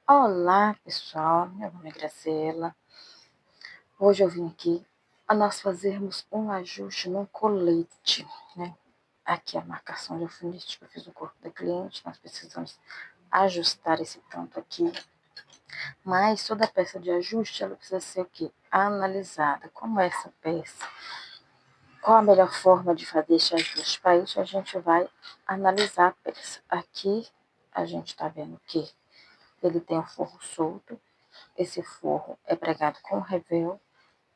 Olá, pessoal. Meu nome é Graciela. Hoje eu vim aqui a nós fazermos um ajuste no colete, né? Aqui a marcação de alfinete que eu fiz no corpo da cliente, nós precisamos ajustar esse ponto aqui. Mas toda peça de ajuste, ela precisa ser o quê? Analisada. Como é essa peça? Qual a melhor forma de fazer esse ajuste? Para isso, a gente vai analisar a peça. Aqui, a gente está vendo que ele tem um forro solto. Esse forro é pregado com revel.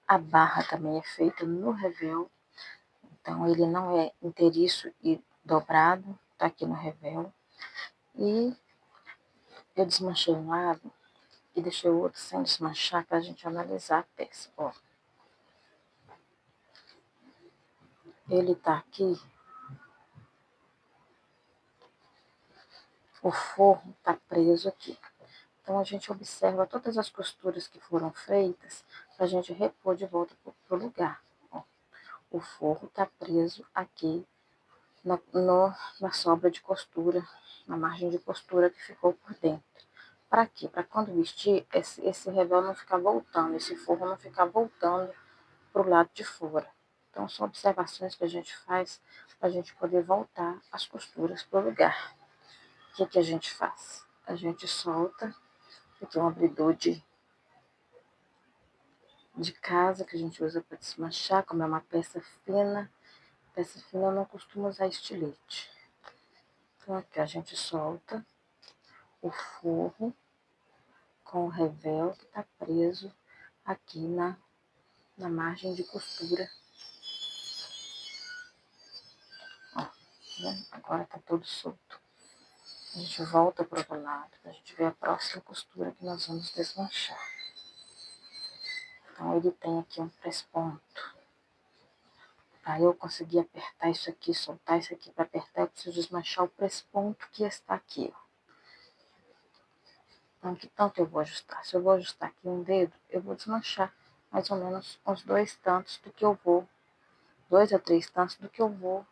A barra também é feita no revel. Então, ele não é inteiriço e dobrado. Tá aqui no revel. E eu desmanchei um lado e deixei o outro sem desmanchar para a gente analisar a peça. Ó, ele tá aqui. O forro tá preso aqui. Então, a gente observa todas as costuras que foram feitas para a gente repor de volta para o lugar. Ó, o forro está preso aqui na sobra de costura, na margem de costura que ficou por dentro. Para quê? Para quando vestir, esse revel não ficar voltando, esse forro não ficar voltando para o lado de fora. Então, são observações que a gente faz para a gente poder voltar as costuras para o lugar. O que a gente faz? A gente solta. Aqui é um abridor de casa que a gente usa para desmanchar, como é uma peça fina. Peça fina eu não costumo usar estilete. Então aqui a gente solta o forro com o revel que está preso aqui na margem de costura. Ó, né? Agora está todo solto. A gente volta para o outro lado, para a gente ver a próxima costura que nós vamos desmanchar. Então ele tem aqui um press-ponto. Para eu conseguir apertar isso aqui, soltar isso aqui para apertar, eu preciso desmanchar o press-ponto que está aqui. Ó. Então, que tanto eu vou ajustar? Se eu vou ajustar aqui um dedo, eu vou desmanchar mais ou menos uns 2 tantos do que eu vou, 2 a 3 tantos do que eu vou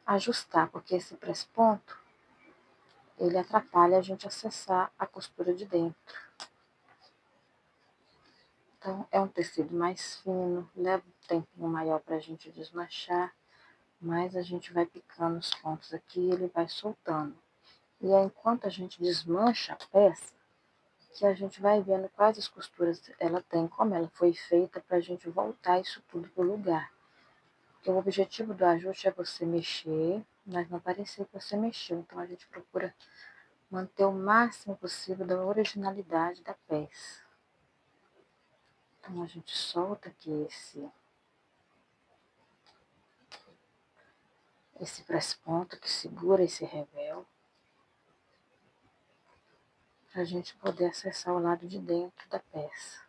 ajustar, porque esse press-ponto, ele atrapalha a gente acessar a costura de dentro. Então, é um tecido mais fino, leva um tempinho maior para a gente desmanchar, mas a gente vai picando os pontos aqui e ele vai soltando. E aí, enquanto a gente desmancha a peça, que a gente vai vendo quais as costuras ela tem, como ela foi feita, para a gente voltar isso tudo para o lugar. Porque o objetivo do ajuste é você mexer, mas não parecer que você mexeu. Então, a gente procura manter o máximo possível da originalidade da peça. Então, a gente solta aqui esse press-ponto que segura esse revel, para a gente poder acessar o lado de dentro da peça.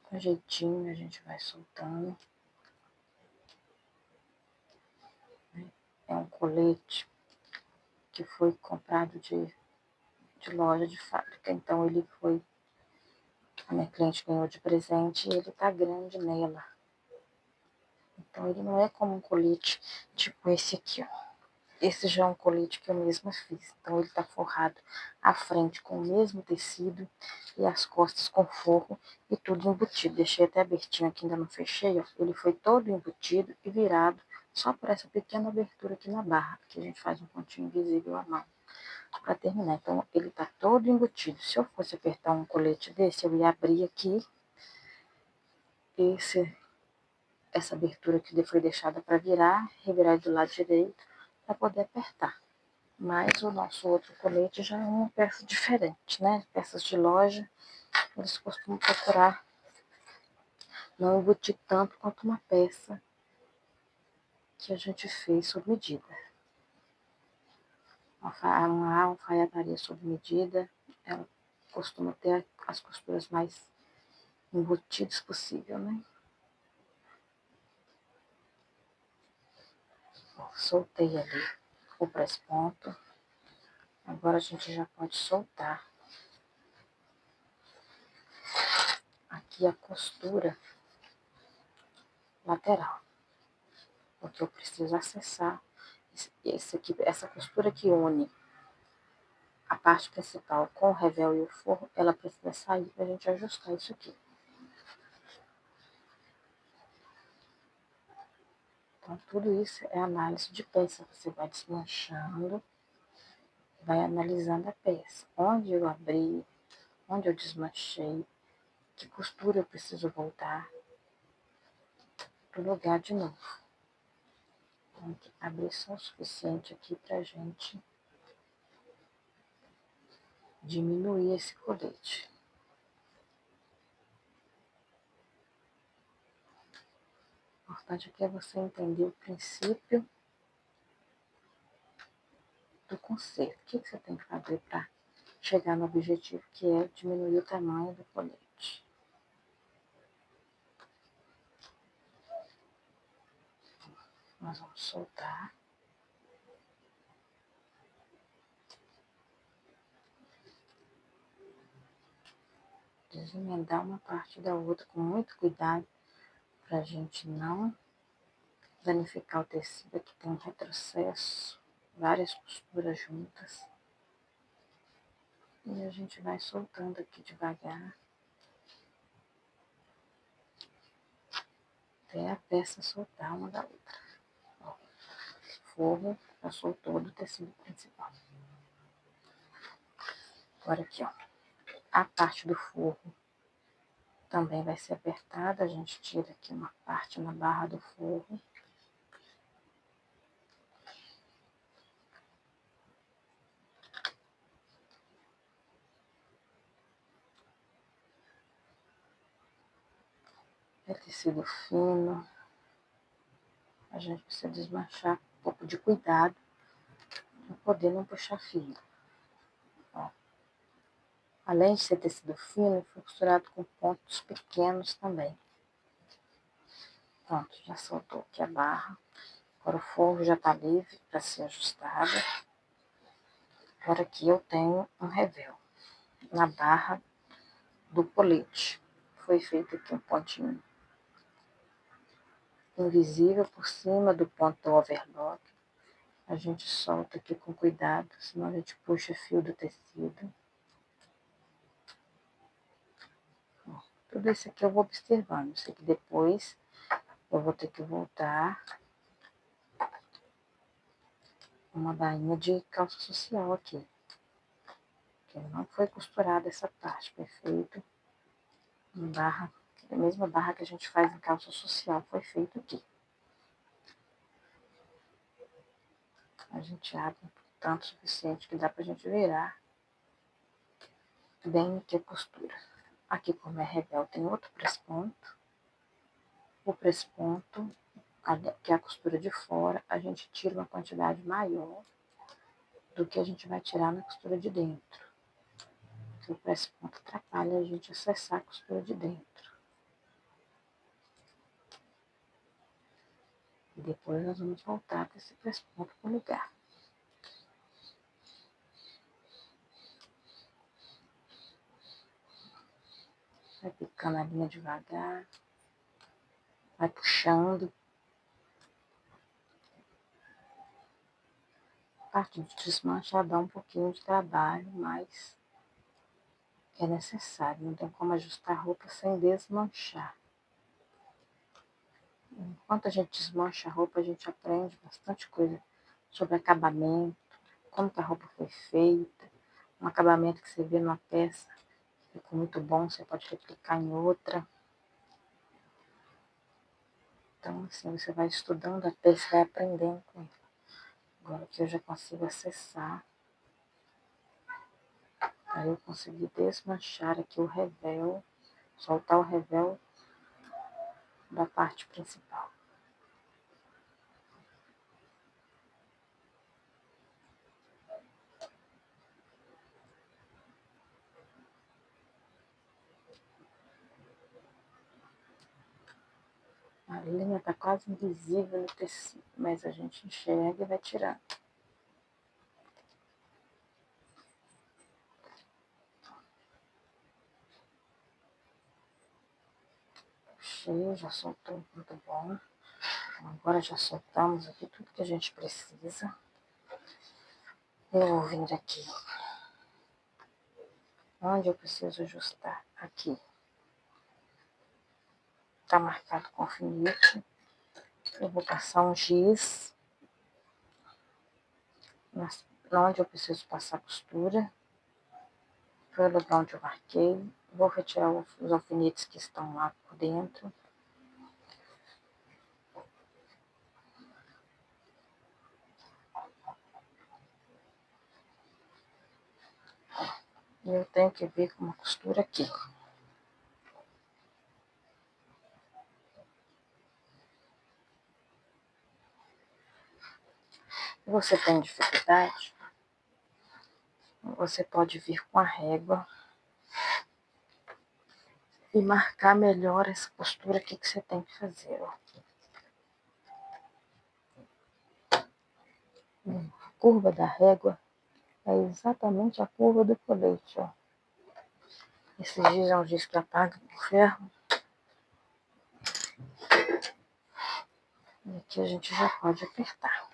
Com jeitinho a gente vai soltando. É um colete que foi comprado de loja de fábrica, então ele foi, a minha cliente ganhou de presente e ele tá grande nela. Então ele não é como um colete tipo esse aqui, ó. Esse já é um colete que eu mesma fiz. Então ele tá forrado à frente com o mesmo tecido e as costas com forro e tudo embutido. Deixei até abertinho aqui, ainda não fechei, ó. Ele foi todo embutido e virado só por essa pequena abertura aqui na barra, que a gente faz um pontinho invisível à mão para terminar. Então ele tá todo embutido. Se eu fosse apertar um colete desse, eu ia abrir aqui essa abertura que foi deixada para virar, revirar do lado direito para poder apertar. Mas o nosso outro colete já é uma peça diferente, né? Peças de loja, eles costumam procurar não embutir tanto quanto uma peça que a gente fez sob medida. Uma alfaiataria sob medida, ela costuma ter as costuras mais embutidas possível, né? Soltei ali o press-ponto. Agora a gente já pode soltar aqui a costura lateral, porque eu preciso acessar essa costura que une a parte principal com o revel e o forro, ela precisa sair para a gente ajustar isso aqui. Então, tudo isso é análise de peça. Você vai desmanchando, vai analisando a peça. Onde eu abri, onde eu desmanchei, que costura eu preciso voltar para o lugar de novo. Tem que abrir só o suficiente aqui para a gente diminuir esse colete. O importante aqui é você entender o princípio do conserto. O que você tem que fazer para chegar no objetivo, que é diminuir o tamanho do colete. Nós vamos soltar. Desemendar uma parte da outra com muito cuidado para a gente não danificar o tecido. Aqui tem um retrocesso, várias costuras juntas. E a gente vai soltando aqui devagar até a peça soltar uma da outra. Ó, o forro já soltou do tecido principal. Agora aqui, ó, a parte do forro também vai ser apertada. A gente tira aqui uma parte na barra do forro. É tecido fino. A gente precisa desmanchar com um pouco de cuidado para poder não puxar fio. Ó. Além de ser tecido fino, foi costurado com pontos pequenos também. Pronto, já soltou aqui a barra. Agora o forro já está livre para ser ajustado. Agora aqui eu tenho um revel na barra do colete. Foi feito aqui um pontinho invisível por cima do ponto do overlock. A gente solta aqui com cuidado, senão a gente puxa fio do tecido. Tudo isso aqui eu vou observando. Sei que depois eu vou ter que voltar uma bainha de calça social aqui. Que não foi costurada essa parte, perfeito. Barra, a mesma barra que a gente faz em calça social foi feito aqui. A gente abre tanto suficiente que dá pra gente virar bem aqui a costura. Aqui, como é revel, tem outro press-ponto. O press-ponto, que é a costura de fora, a gente tira uma quantidade maior do que a gente vai tirar na costura de dentro. Porque o press-ponto atrapalha a gente acessar a costura de dentro. E depois nós vamos voltar com esse press-ponto para o lugar. Vai picando a linha devagar, vai puxando. A parte de desmanche dá um pouquinho de trabalho, mas é necessário. Não tem como ajustar a roupa sem desmanchar. Enquanto a gente desmancha a roupa, a gente aprende bastante coisa sobre acabamento, como que a roupa foi feita, um acabamento que você vê numa peça ficou muito bom, você pode replicar em outra. Então, assim, você vai estudando a peça, vai aprendendo com ela. Agora que eu já consigo acessar, aí eu consegui desmanchar aqui o revel, soltar o revel da parte principal. A linha está quase invisível no tecido, mas a gente enxerga e vai tirando. Puxei, já soltou, muito bom. Então, agora já soltamos aqui tudo que a gente precisa. Eu vou vir aqui Onde eu preciso ajustar? Aqui. Tá marcado com alfinete. Eu vou passar um giz onde eu preciso passar a costura. Foi o lugar onde eu marquei. Vou retirar os alfinetes que estão lá por dentro. E eu tenho que vir com uma costura aqui. Você tem dificuldade? Você pode vir com a régua e marcar melhor essa costura aqui que você tem que fazer, ó. A curva da régua é exatamente a curva do colete, ó. Esse giz é um giz que apaga o ferro. E aqui a gente já pode apertar.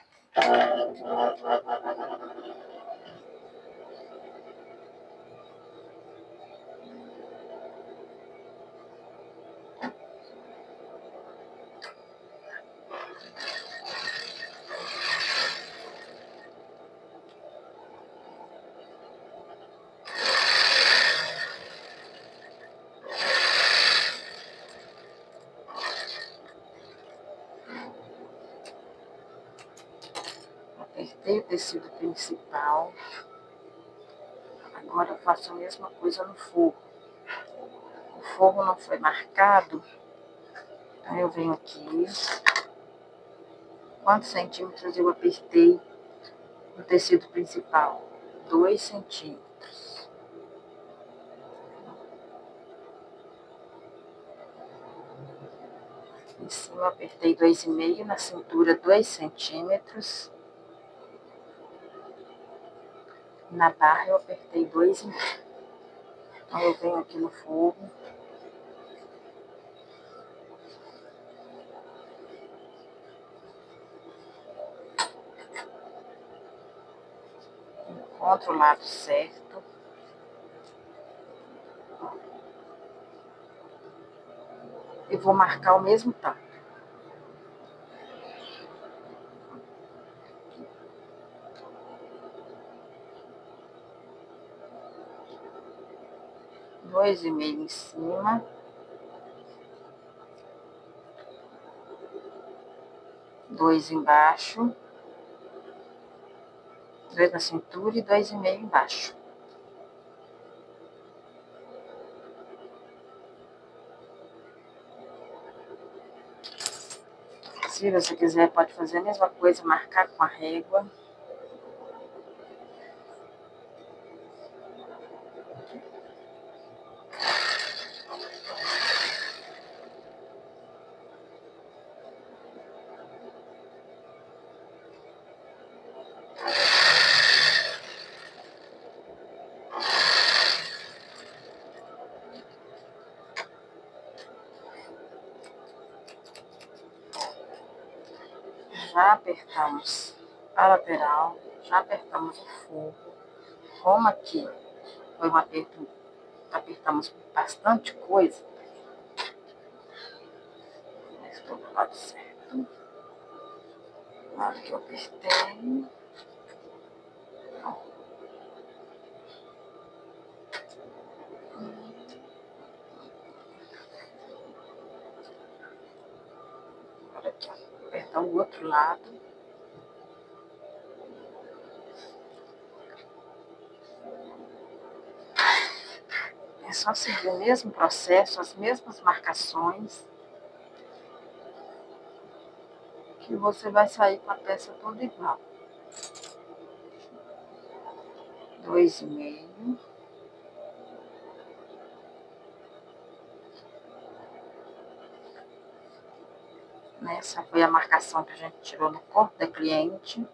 Apertei o tecido principal. Agora eu faço a mesma coisa no forro. O forro não foi marcado. Aí eu venho aqui. Quantos centímetros eu apertei no tecido principal? 2 centímetros. Em cima eu apertei 2,5, na cintura 2 centímetros. Na barra eu apertei 2,5. Então eu venho aqui no forro. Encontro o lado certo. E vou marcar o mesmo tanto. Dois e meio em cima. 2 embaixo. 2 na cintura e 2,5 embaixo. Se você quiser, pode fazer a mesma coisa, marcar com a régua. Já apertamos a lateral, já apertamos o forro. Como aqui foi um aperto, apertamos bastante coisa. Estou do lado certo. Na hora que eu apertei. Agora aqui, ó, apertar o outro lado. É só seguir o mesmo processo, as mesmas marcações, que você vai sair com a peça toda igual. 2,5. Essa foi a marcação que a gente tirou no corpo da cliente.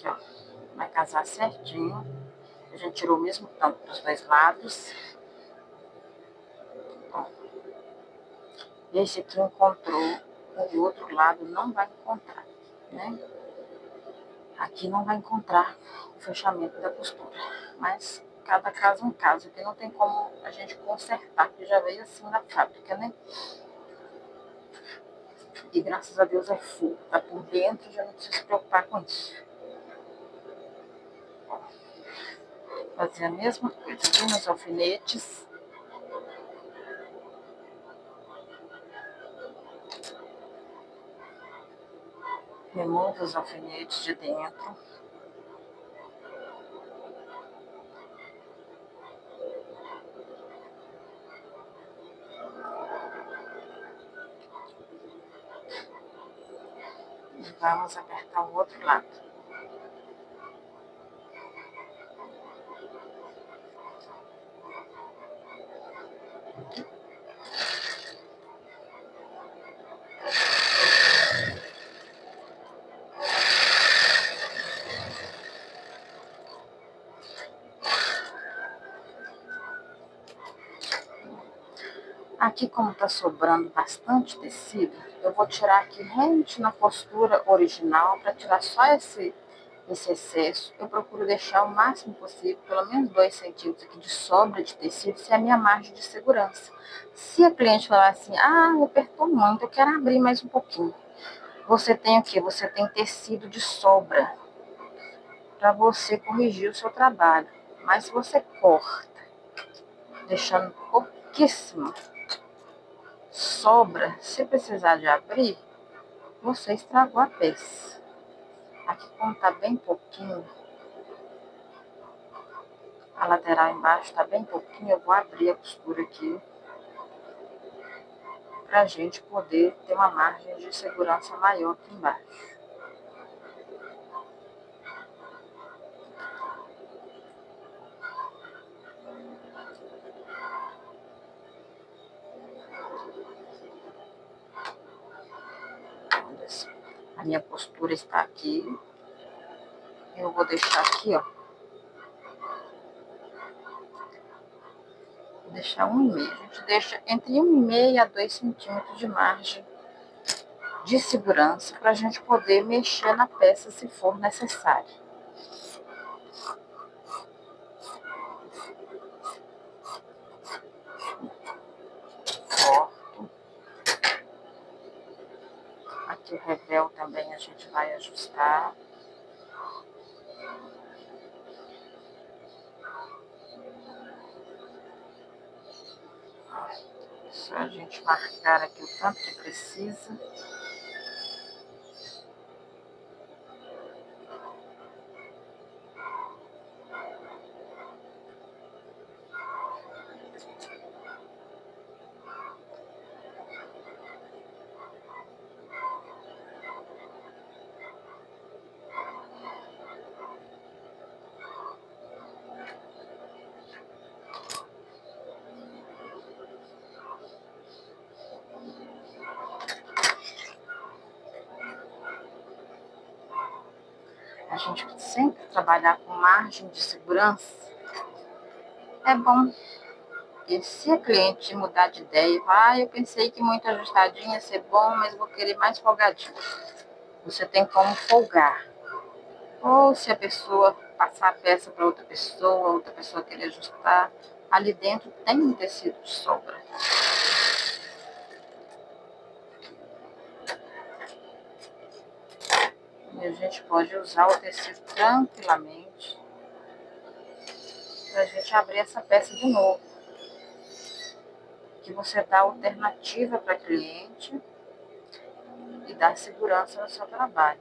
Aqui, ó. Vai casar certinho. A gente tirou o mesmo tampo dos dois lados. Ó. Esse aqui encontrou, o outro lado não vai encontrar, né? Aqui não vai encontrar o fechamento da costura, mas cada caso é um caso, aqui não tem como a gente consertar, porque já veio assim na fábrica, né? E graças a Deus é full, tá por dentro, já não precisa se preocupar com isso. Fazer a mesma coisa aqui nos alfinetes. Remova os alfinetes de dentro. E vamos apertar o outro lado. Aqui, como tá sobrando bastante tecido, eu vou tirar aqui rente na costura original para tirar só esse excesso. Eu procuro deixar o máximo possível, pelo menos 2 centímetros aqui de sobra de tecido, se é a minha margem de segurança. Se a cliente falar assim, apertou muito, eu quero abrir mais um pouquinho. Você tem o quê? Você tem tecido de sobra para você corrigir o seu trabalho. Mas se você corta, deixando pouquíssimo sobra, se precisar de abrir, você estragou a peça. Aqui, como tá bem pouquinho, a lateral embaixo tá bem pouquinho, eu vou abrir a costura aqui pra gente poder ter uma margem de segurança maior aqui embaixo. A minha costura está aqui. Eu vou deixar aqui, ó. Vou deixar 1,5. A gente deixa entre 1,5 a 2 centímetros de margem de segurança para a gente poder mexer na peça se for necessário. Corto. Aqui o revel também a gente vai ajustar. Só a gente marcar aqui o tanto que precisa. A gente sempre trabalhar com margem de segurança é bom. E se a cliente mudar de ideia e falar, eu pensei que muito ajustadinho ia ser bom, mas vou querer mais folgadinho. Você tem como folgar. Ou se a pessoa passar a peça para outra pessoa querer ajustar, ali dentro tem um tecido de sobra. E a gente pode usar o tecido tranquilamente para a gente abrir essa peça de novo. Que você dá alternativa para a cliente e dá segurança no seu trabalho.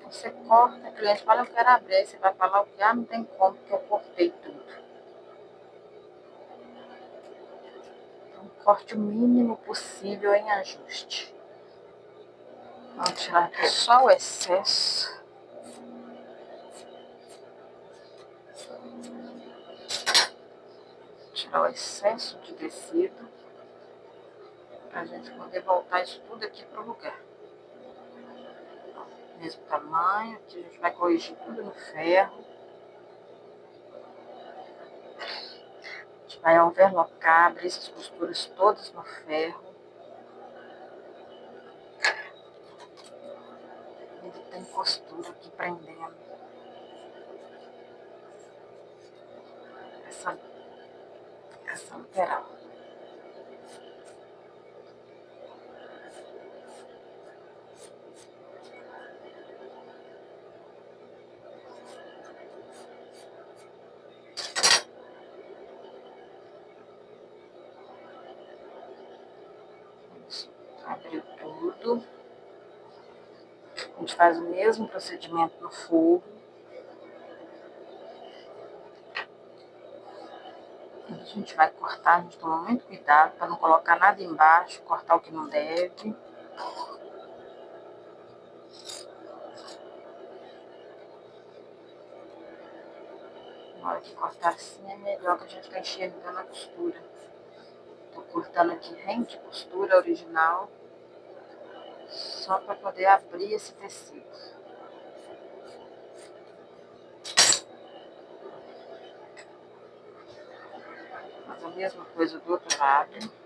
Você corta, a cliente fala, eu quero abrir, aí você vai falar o que? Não tem como, porque eu cortei tudo. Então, corte o mínimo possível em ajuste. Vamos tirar aqui só o excesso. Tirar o excesso de tecido para a gente poder voltar isso tudo aqui para o lugar. mesmo tamanho. Aqui a gente vai corrigir tudo no ferro. A gente vai overlocar, abrir essas costuras todas no ferro. Ele tem costura aqui prendendo essa lateral. Abriu tudo. A gente faz o mesmo procedimento no forro. A gente vai cortar, a gente toma muito cuidado para não colocar nada embaixo, cortar o que não deve. Na hora que cortar assim é melhor, que a gente vai enxergando a costura. Tô cortando aqui rente costura original, só para poder abrir esse tecido. Faz a mesma coisa do outro lado.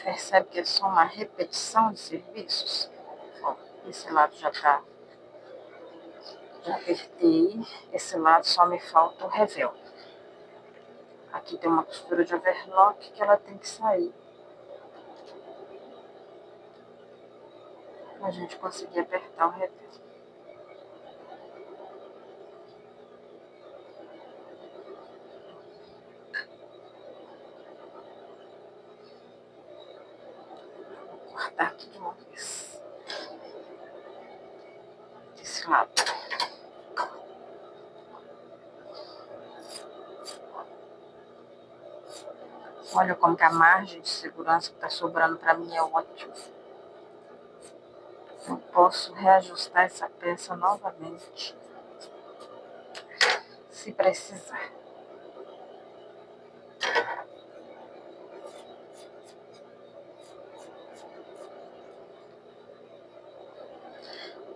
Percebe que é só uma repetição de serviços? Ó, esse lado já apertei, esse lado só me falta o revel. Aqui tem uma costura de overlock que ela tem que sair. A gente conseguir apertar o revel. Vou cortar aqui de uma vez. Desse lado. Olha como que a margem de segurança que está sobrando para mim é ótima. Eu posso reajustar essa peça novamente, se precisar.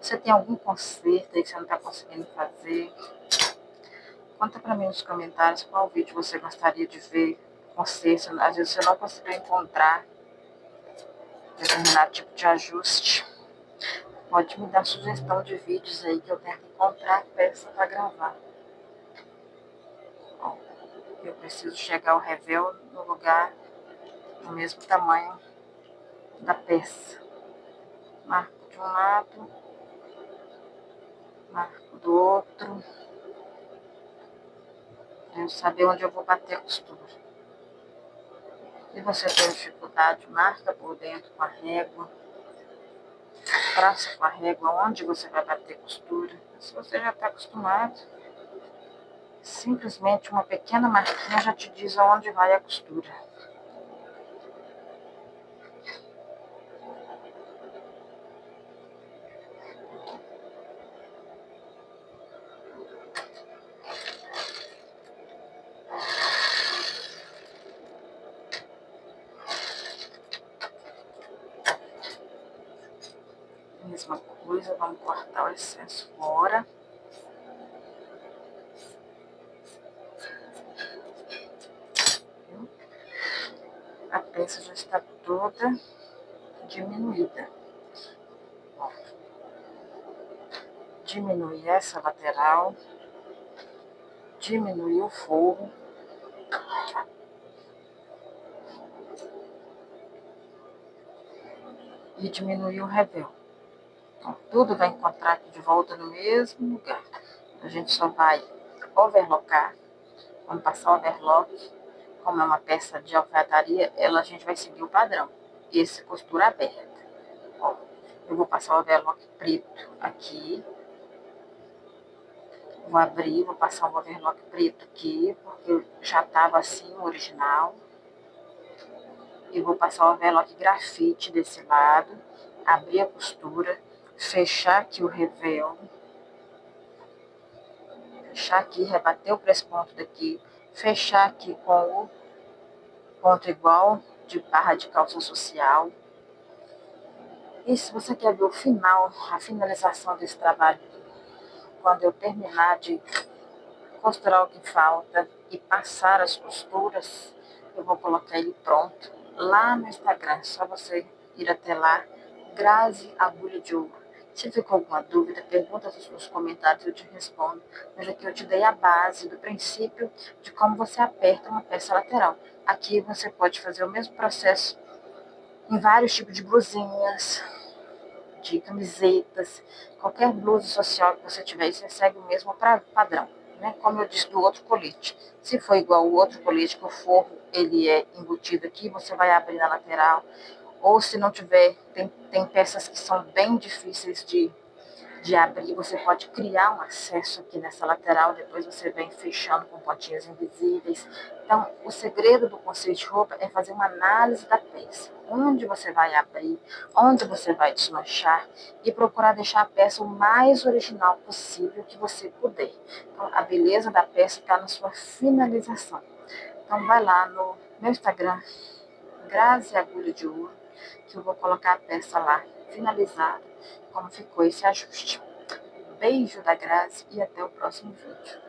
Você tem algum conserto aí que você não está conseguindo fazer? Conta para mim nos comentários qual vídeo você gostaria de ver. Conserto, às vezes você não conseguiu encontrar determinado tipo de ajuste. Pode me dar sugestão de vídeos aí que eu tento encontrar a peça para gravar. Ó, eu preciso chegar o revel no lugar do mesmo tamanho da peça. Marco de um lado, marco do outro. Tenho que saber onde eu vou bater a costura. Se você tem dificuldade, marca por dentro com a régua. Traça com a régua onde você vai bater costura. Se você já está acostumado, simplesmente uma pequena marquinha já te diz aonde vai a costura. Mesma coisa, vamos cortar o excesso fora. A peça já está toda diminuída. Ó, diminui essa lateral, diminui o forro. E diminuir o revel. Então, tudo vai encontrar aqui de volta no mesmo lugar. A gente só vai overlocar. Vamos passar o overlock. Como é uma peça de alfaiataria, a gente vai seguir o padrão. Esse costura aberta. Ó, eu vou passar o overlock preto aqui. Vou abrir, vou passar um overlock preto aqui, porque já estava assim o original. E vou passar o overlock grafite desse lado, abrir a costura, fechar aqui o revel, fechar aqui, rebater o press-ponto daqui, fechar aqui com o ponto igual de barra de calça social. E se você quer ver o final, a finalização desse trabalho, quando eu terminar de costurar o que falta e passar as costuras, eu vou colocar ele pronto lá no Instagram. Só você ir até lá, Grazi Agulha de Ouro. Se ficou alguma dúvida, pergunta nos comentários, eu te respondo. Mas aqui eu te dei a base do princípio de como você aperta uma peça lateral. Aqui você pode fazer o mesmo processo em vários tipos de blusinhas, de camisetas, qualquer blusa social que você tiver, você segue o mesmo padrão, né? Como eu disse do outro colete. Se for igual o outro colete, que o forro ele é embutido aqui, você vai abrir na lateral. Ou se não tiver, tem peças que são bem difíceis de abrir, você pode criar um acesso aqui nessa lateral, depois você vem fechando com pontinhas invisíveis. Então, o segredo do conceito de roupa é fazer uma análise da peça, onde você vai abrir, onde você vai desmanchar e procurar deixar a peça o mais original possível que você puder. Então, a beleza da peça está na sua finalização. Então, vai lá no meu Instagram, Grazi Agulha de Ouro, que eu vou colocar a peça lá, finalizada, como ficou esse ajuste. Beijo da Grazi e até o próximo vídeo.